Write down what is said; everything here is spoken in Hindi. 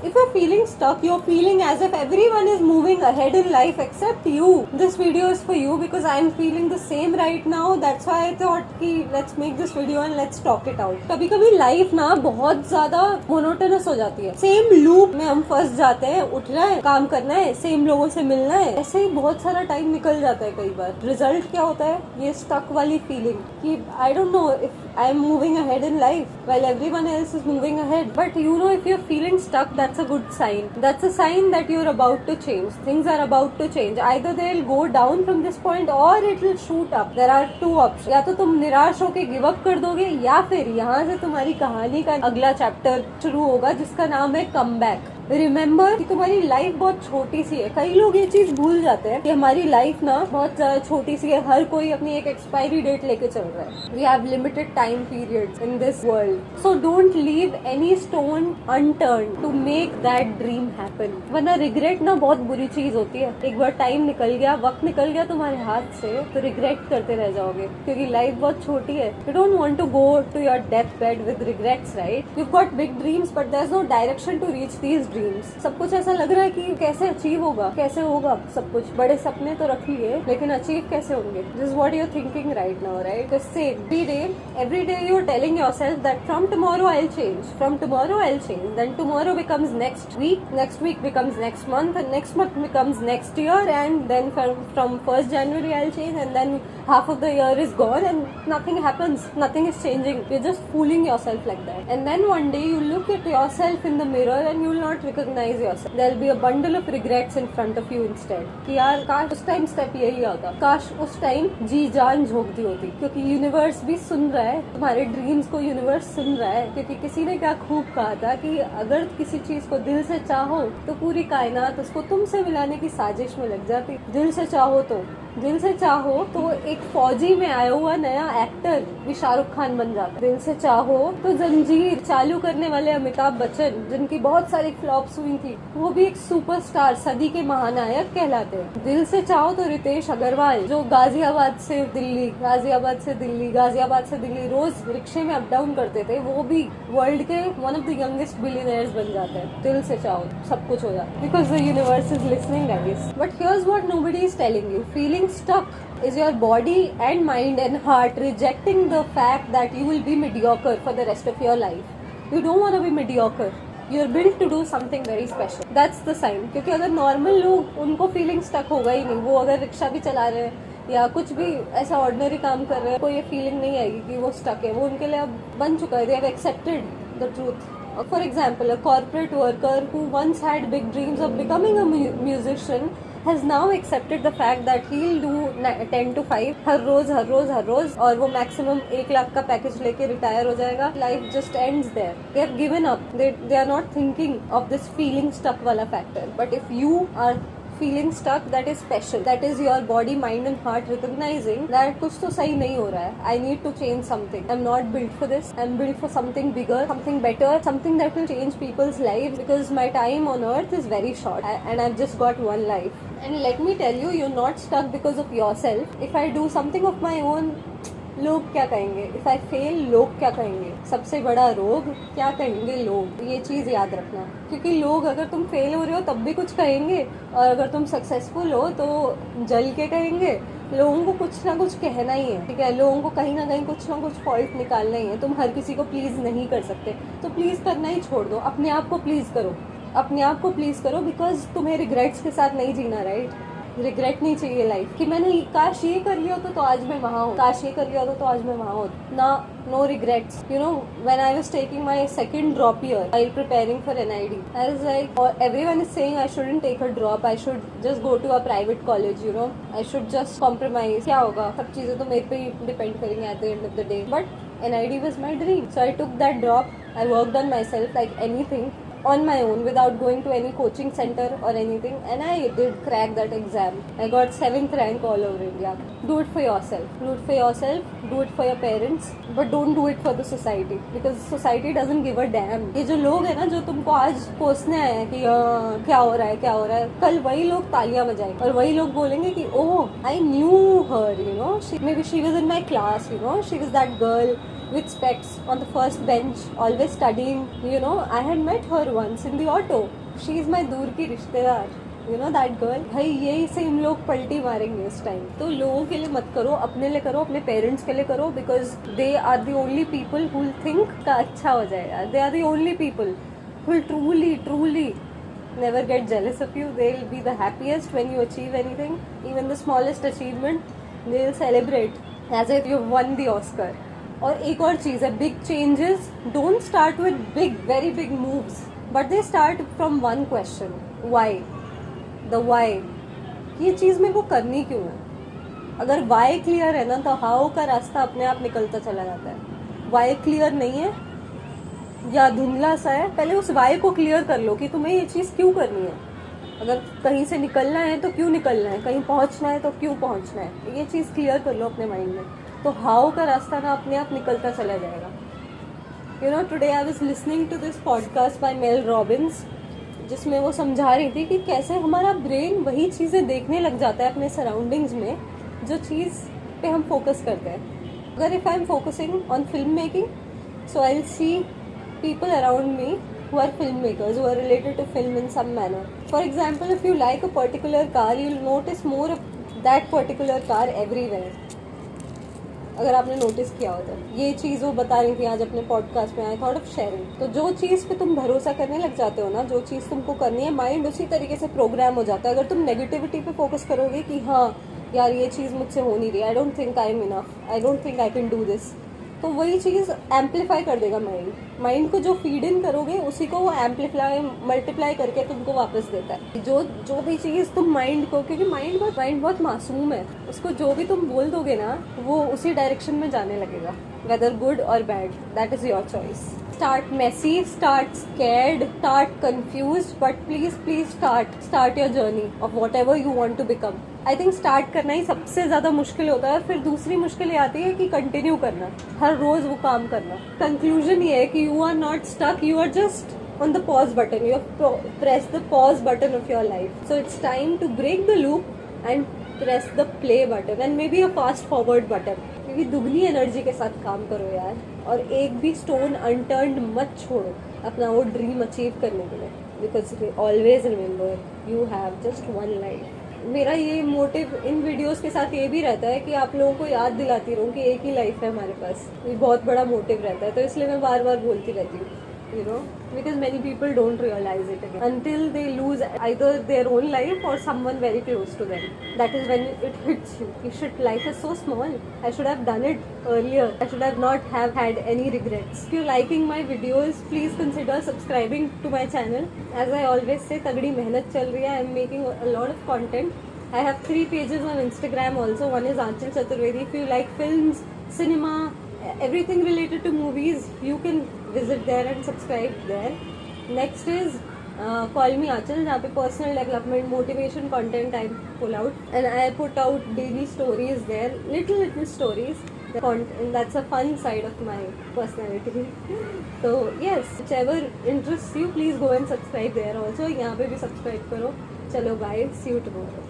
If you're feeling stuck, you're feeling as if everyone is moving ahead in life except you. This video is for you because I'm feeling the same right now. That's why I thought कि let's make this video and let's talk it out. कभी कभी लाइफ ना बहुत ज्यादा मोनोटोनस हो जाती है. सेम लूप में हम फंस जाते हैं. उठना है, काम करना है, सेम लोगों से मिलना है, ऐसे ही बहुत सारा टाइम निकल जाता है. कई बार रिजल्ट क्या होता है, ये स्टक वाली फीलिंग कि I don't know if I am moving ahead in life while everyone else is moving ahead. But you know, if you're feeling stuck, that's a good sign. That's a sign that you're about to change. Things are about to change. Either they'll go down from this point or it will shoot up. There are two options. या तो तुम निराश होके गिव अप कर दोगे या फिर यहाँ से तुम्हारी कहानी का अगला चैप्टर शुरू होगा जिसका नाम है कम बैक. रिमेम्बर कि तुम्हारी लाइफ बहुत छोटी सी है. कई लोग ये चीज भूल जाते हैं कि हमारी लाइफ ना बहुत ज्यादा छोटी सी है. हर कोई अपनी एक एक्सपायरी डेट लेके चल रहा है. We have limited time periods in this world. So don't leave any stone unturn to make that dream happen. वरना रिग्रेट ना बहुत बुरी चीज होती है. एक बार टाइम निकल गया, वक्त निकल गया तुम्हारे हाथ से तो रिग्रेट करते रह जाओगे क्योंकि लाइफ बहुत छोटी है. You don't want to go to your death bed with regrets, right? You got big dreams but there is no direction to reach these dreams. सब कुछ ऐसा लग रहा है कि कैसे अचीव होगा, कैसे होगा सब कुछ. बड़े सपने तो रख लिए लेकिन अचीव कैसे होंगे? This is what you are thinking right now, right? The same every day you are telling yourself that from tomorrow I'll change, from tomorrow I'll change, then tomorrow becomes next week becomes next month, and next month becomes next year, and then from 1st January I'll change, and then half of the year is gone and nothing happens, nothing is changing. You're just fooling yourself like that. And then one day you look at yourself in the mirror and you'll not recognize yourself. There'll be a bundle of regrets in front of you instead. कि यार काश उस टाइम स्टेप यही आता, काश उस टाइम जी जान झोंक दी होती. क्योंकि यूनिवर्स भी सुन रहा है, तुम्हारे ड्रीम्स को यूनिवर्स सुन रहा है. क्योंकि किसी ने क्या खूब कहा था कि अगर किसी चीज को दिल से चाहो तो पूरी कायनात उसको तुमसे मिलाने की साजिश में लग जाती. दिल से चाहो तो एक फौजी में आया हुआ नया एक्टर भी शाहरुख खान बन जाता है. दिल से चाहो तो जंजीर चालू करने वाले अमिताभ बच्चन, जिनकी बहुत सारी फ्लॉप्स हुई थी, वो भी एक सुपरस्टार, सदी के महानायक कहलाते हैं. दिल से चाहो तो रितेश अग्रवाल, जो गाजियाबाद से दिल्ली रोज रिक्शे में अप डाउन करते थे, वो भी वर्ल्ड के one of the youngest billionaires बन जाते हैं. दिल से चाहो सब कुछ हो जाता है because the universe is listening guys. But here's what nobody is telling you. Feeling stuck is your body and mind and heart rejecting the fact that you will be mediocre for the rest of your life. You don't want to be mediocre. You're built to do something very special. That's the sign. क्योंकि अगर नॉर्मल लोग, उनको फीलिंग स्टक होगा ही नहीं. वो अगर रिक्शा भी चला रहे हैं या कुछ भी ऐसा ऑर्डिनरी काम कर रहे हैं, कोई ये फीलिंग नहीं आएगी कि वो स्टक है. वो उनके लिए अब बन चुका है. They have accepted the truth. For example, a corporate worker who once had big dreams of becoming a musician has now accepted the fact that he'll do 10 to 5 हर रोज और वो मैक्सिमम 1 लाख का पैकेज लेके रिटायर हो जाएगा. Life just ends there. They have given up. They are not thinking of this feeling stuck वाला factor. But if you are feeling stuck, that is special. That is your body, mind and heart recognizing that कुछ तो सही नहीं हो रहा है. I need to change something. I'm not built for this. I'm built for something bigger, something better, something that will change people's lives, because my time on earth is very short and I've just got one life. And let me tell you, you're not stuck because of yourself. If I do something of my own, लोग क्या कहेंगे? इफ आई फेल, लोग क्या कहेंगे? सबसे बड़ा रोग, क्या कहेंगे लोग? ये चीज याद रखना. क्योंकि लोग, अगर तुम फेल हो रहे हो तब भी कुछ कहेंगे, और अगर तुम सक्सेसफुल हो तो जल के कहेंगे. लोगों को कुछ ना कुछ कहना ही है, ठीक है? लोगों को कहीं ना कहीं कुछ ना कुछ फॉल्ट निकालना ही है. तुम हर किसी को प्लीज नहीं कर सकते, तो प्लीज करना ही छोड़ दो. अपने आप को प्लीज करो, बिकॉज तुम्हें रिग्रेट्स के साथ नहीं जीना, राइट? रिग्रेट नहीं चाहिए लाइफ कि मैंने काश ये कर लिया तो आज मैं वहाँ हूँ, काश ये कर लिया तो आज मैं वहाँ हूँ ना. No regrets. You know, when I was taking my second drop year while preparing for NID, I was like, everyone is saying I shouldn't take a drop, I should just go to a private college, you know, I should just compromise. क्या होगा? सब चीजें तो मेरे पे ही डिपेंड करेंगी at the end of the day. But NID was my dream, so I took that drop. I worked on myself like anything, on my own, without going to any coaching center or anything, and I did crack that exam. I got 7th rank all over India. Do it for yourself. Do it for your parents, but don't do it for the society, because society doesn't give a damn. ये जो लोग है ना, जो तुमको आज कोसने आए हैं कि क्या हो रहा है, कल वही लोग तालियां बजाएंगे और वही लोग बोलेंगे कि ओह, I knew her, you know, maybe she was in my class, you know, she was that girl with specs on the first bench, always studying. You know, I had met her once in the auto. She is my दूर की रिश्तेदार. You know that girl. भाई यही से हम लोग पलटी मारेंगे उस टाइम. तो लोगों के लिए मत करो, अपने लिए करो, अपने पेरेंट्स के लिए करो, because they are the only people who will think का अच्छा हो जाएगा. They are the only people who will truly never get jealous of you. They will be the happiest when you achieve anything, even the smallest achievement. They will celebrate as if you won the Oscar. और एक और चीज़ है, big changes don't start with big, very big moves, but they start from one question: why? The why. ये चीज़ मेरे को करनी क्यों है? अगर why क्लियर है ना, तो how का रास्ता अपने आप निकलता चला जाता है. why क्लियर नहीं है या धुंधला सा है, पहले उस why को क्लियर कर लो कि तुम्हें ये चीज़ क्यों करनी है. अगर कहीं से निकलना है तो क्यों निकलना है, कहीं पहुंचना है तो क्यों पहुंचना है, ये चीज़ क्लियर कर लो अपने माइंड में, तो हाउ का रास्ता ना अपने आप निकलता चला जाएगा. You know, today I was listening to this podcast by Mel Robbins, जिसमें वो समझा रही थी कि कैसे हमारा ब्रेन वही चीज़ें देखने लग जाता है अपने सराउंडिंग्स में जो चीज़ पे हम फोकस करते हैं. अगर if I am focusing on film making, so I will see people around me who are filmmakers, who are related to film in some manner. For example, if you like a particular car, you will notice more of that particular car everywhere. अगर आपने नोटिस किया हो तो ये चीज़ वो बता रही थी आज अपने पॉडकास्ट में. I thought of sharing. तो जो चीज़ पे तुम भरोसा करने लग जाते हो ना, जो चीज़ तुमको करनी है, माइंड उसी तरीके से प्रोग्राम हो जाता है. अगर तुम नेगेटिविटी पे फोकस करोगे कि हाँ यार ये चीज़ मुझसे हो नहीं रही, I don't think I am enough, I don't think I can do this, तो वही चीज़ एम्पलीफाई कर देगा माइंड को. जो फीड इन करोगे उसी को वो एम्पलीफाई मल्टीप्लाई करके तुमको वापस देता है. जो भी चीज़ तुम माइंड को, क्योंकि माइंड बहुत मासूम है, उसको जो भी तुम बोल दोगे ना वो उसी डायरेक्शन में जाने लगेगा, वेदर गुड और bad, that is your choice. Start messy, start scared, start confused, but please start your journey of whatever you want to become. I think start करना ही सबसे ज़्यादा मुश्किल होता है. फिर दूसरी मुश्किल ये आती है कि कंटिन्यू करना, हर रोज़ वो काम करना. कंक्लूजन ये है कि you are not stuck, you are just on the pause button. You have pressed the pause button of your life. So it's time to break the loop and press the play button and maybe a fast forward button. क्योंकि दुगनी एनर्जी के साथ काम करो यार, और एक भी स्टोन अनटर्न्ड मत छोड़ो अपना वो ड्रीम अचीव करने के लिए. Because always remember you have just one life. मेरा ये मोटिव इन वीडियोस के साथ ये भी रहता है कि आप लोगों को याद दिलाती रहूँ कि एक ही लाइफ है हमारे पास. ये बहुत बड़ा मोटिव रहता है, तो इसलिए मैं बार बार बोलती रहती हूँ. You know, because many people don't realize it again until they lose either their own life or someone very close to them. That is when it hits you. Life is so small. I should have done it earlier. I should have not have had any regrets. If you're liking my videos, please consider subscribing to my channel. As I always say, तगड़ी मेहनत चल रही है. I'm making a lot of content. I have 3 pages on Instagram also. One is Aanchal Chaturvedi. If you like films, cinema, everything related to movies, you can visit there and subscribe there. Next is Call Me Aanchal, जहाँ पे personal development, motivation content I pull out, and I put out daily stories there, little stories. And that's a fun side of my personality. So yes, whichever interests you, please go and subscribe there also. यहाँ पे भी subscribe करो. चलो bye, see you tomorrow.